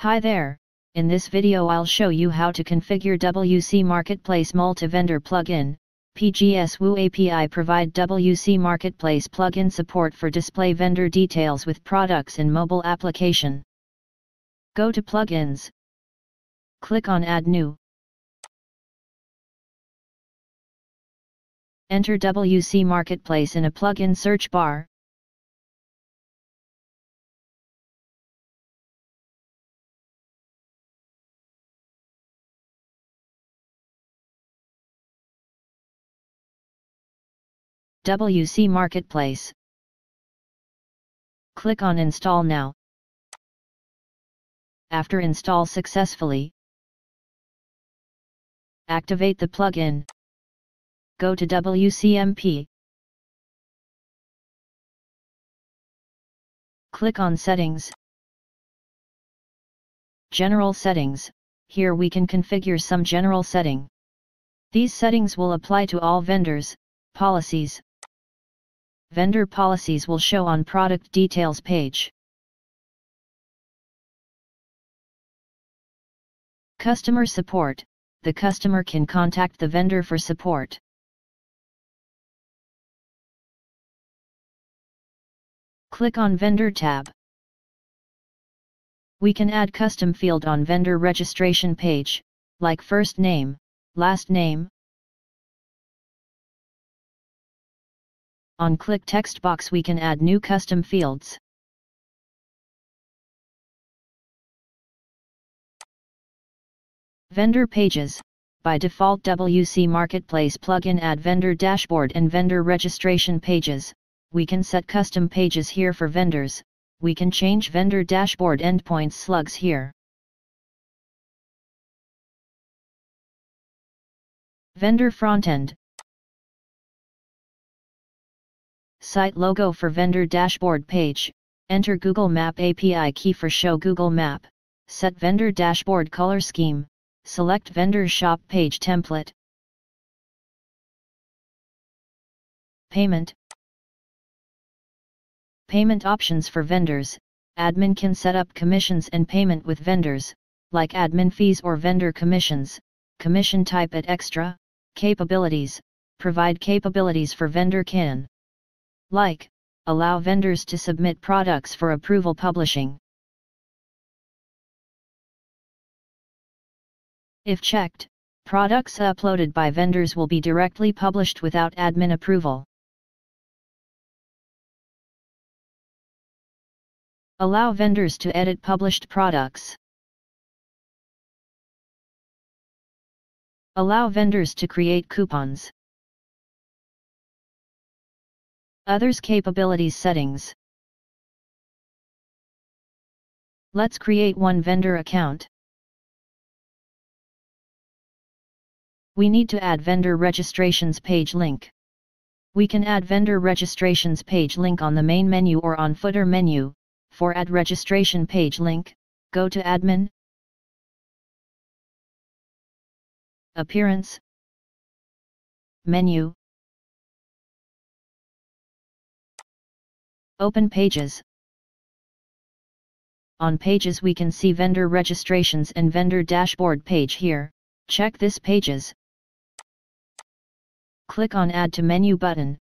Hi there, in this video I'll show you how to configure WC Marketplace MultiVendor plugin. PGSWoo API provide WC Marketplace plugin support for display vendor details with products in mobile application. Go to Plugins. Click on Add New. Enter WC Marketplace in a plugin search bar. WC Marketplace. Click on Install Now. After install successfully, activate the plugin. Go to WCMP. Click on Settings. General Settings. Here we can configure some general setting. These settings will apply to all vendors. Policies. Vendor policies will show on product details page. Customer support. The customer can contact the vendor for support. Click on Vendor tab. We can add custom field on vendor registration page, like first name, last name. On click text box we can add new custom fields. Vendor pages. By default WC Marketplace plugin add vendor dashboard and vendor registration pages. We can set custom pages here for vendors. We can change vendor dashboard endpoints slugs here. Vendor frontend. Site logo for vendor dashboard page. Enter Google Map API key for show Google Map. Set vendor dashboard color scheme. Select vendor shop page template. Payment. Payment options for vendors. Admin can set up commissions and payment with vendors, like admin fees or vendor commissions. Commission type at extra. Capabilities. Provide capabilities for vendor can. Like, allow vendors to submit products for approval publishing. If checked, products uploaded by vendors will be directly published without admin approval. Allow vendors to edit published products. Allow vendors to create coupons. Others capabilities settings. Let's create one vendor account. We need to add vendor registrations page link. We can add vendor registrations page link on the main menu or on footer menu. For add registration page link, go to Admin, Appearance, Menu, Open Pages. On Pages we can see vendor registrations and vendor dashboard page here. Check this pages. Click on Add to Menu button.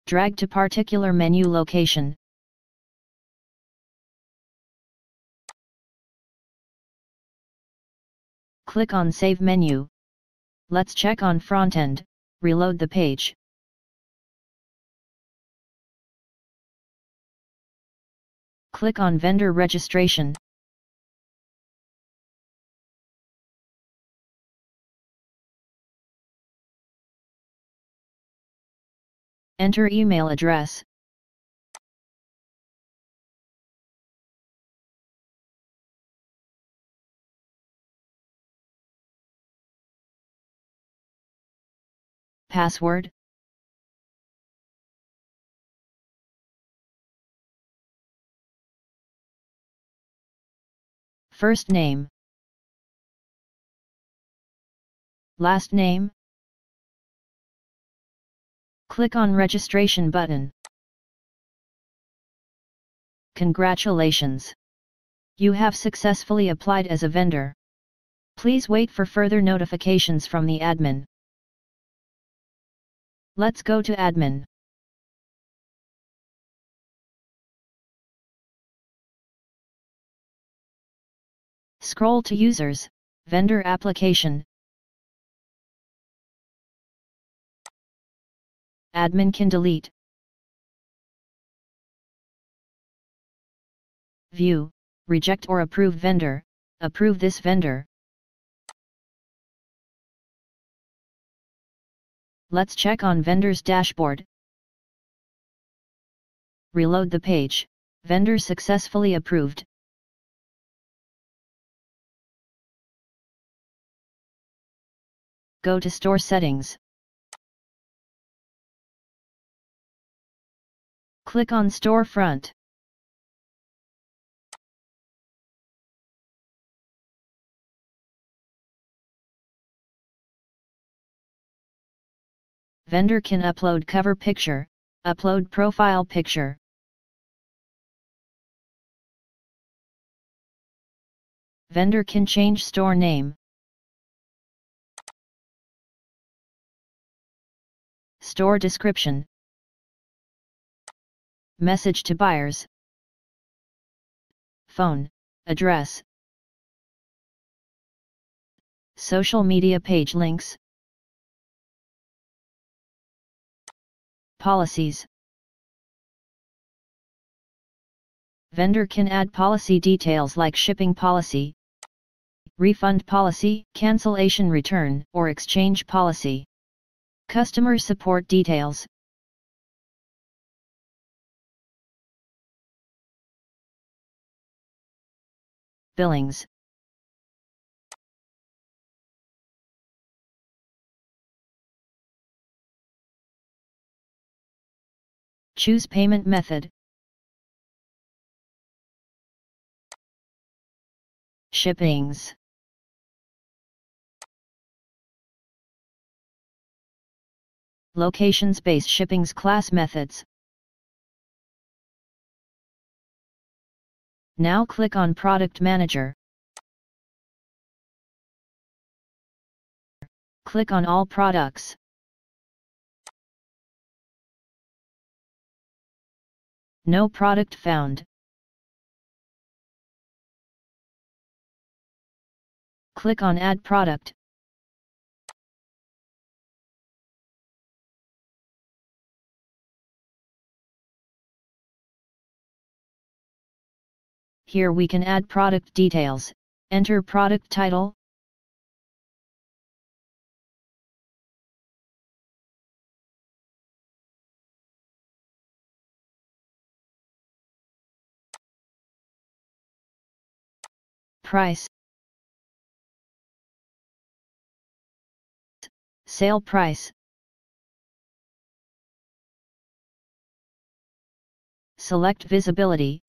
Drag to particular menu location. Click on Save menu. Let's check on Frontend, reload the page. Click on Vendor Registration. Enter email address. Password. First name. Last name. Click on Registration button. Congratulations! You have successfully applied as a vendor. Please wait for further notifications from the admin. Let's go to admin. Scroll to Users, Vendor Application. Admin can delete. View, reject or approve vendor, approve this vendor. Let's check on vendor's dashboard. Reload the page, vendor successfully approved. Go to Store Settings. Click on Storefront. Vendor can upload cover picture, upload profile picture. Vendor can change store name. Store description. Message to buyers. Phone, address. Social media page links. Policies. Vendor can add policy details like shipping policy, refund policy, cancellation return, or exchange policy. Customer support details. Billings. Choose payment method. Shippings. Locations-based shippings class methods. Now click on Product Manager. Click on All Products. No product found. Click on Add Product. Here we can add product details. Enter product title. Price. Sale price. Select visibility.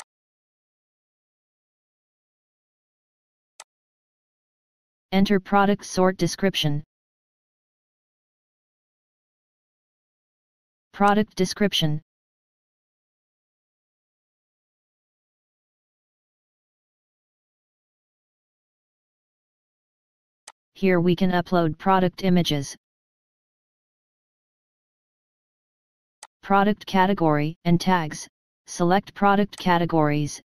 Enter product sort description. Product description. Here we can upload product images. Product category and tags. Select product categories.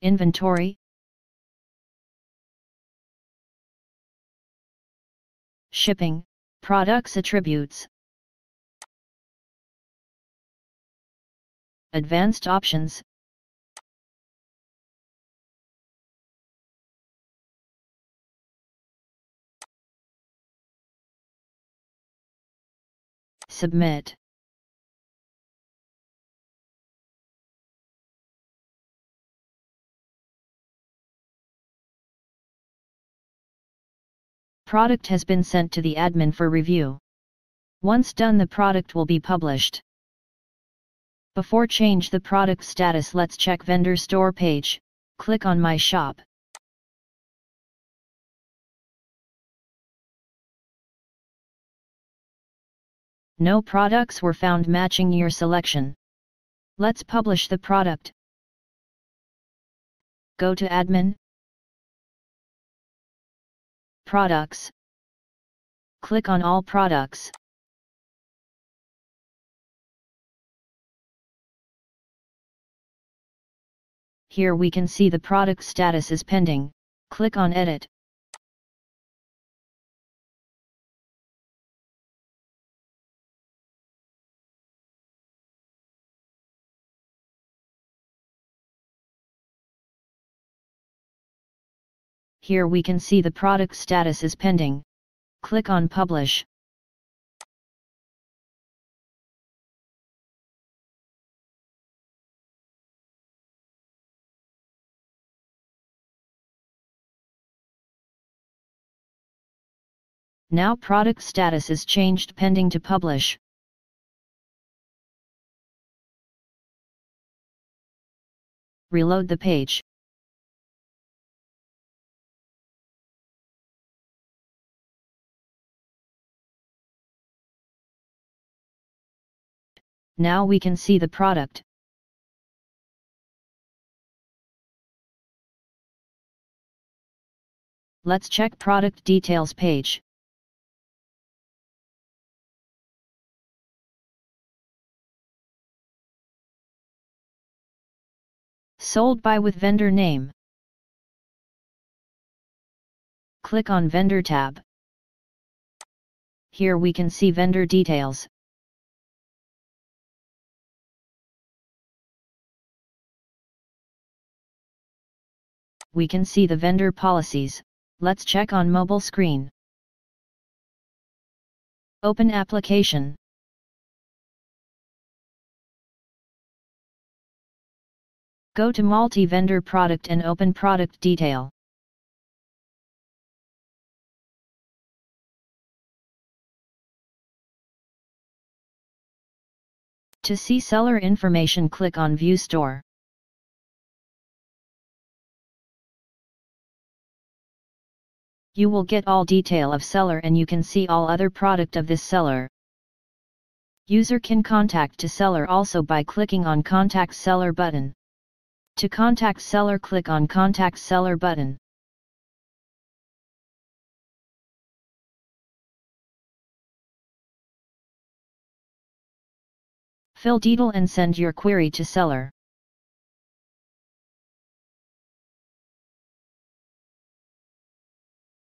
Inventory. Shipping, products attributes. Advanced options. Submit. Product has been sent to the admin for review. Once done, the product will be published. Before change the product status, let's check vendor store page. Click on My Shop. No products were found matching your selection. Let's publish the product. Go to Admin, Products. Click on All Products. Here we can see the product status is pending. Click on Edit. Here we can see the product status is pending. Click on Publish. Now product status is changed pending to publish. Reload the page. Now we can see the product. Let's check product details page. Sold by with vendor name. Click on Vendor tab. Here we can see vendor details. We can see the vendor policies. Let's check on mobile screen. Open application. Go to MultiVendor product and open product detail. To see seller information, click on View Store. You will get all detail of seller and you can see all other product of this seller. User can contact to seller also by clicking on Contact Seller button. To contact seller, click on Contact Seller button. Fill detail and send your query to seller.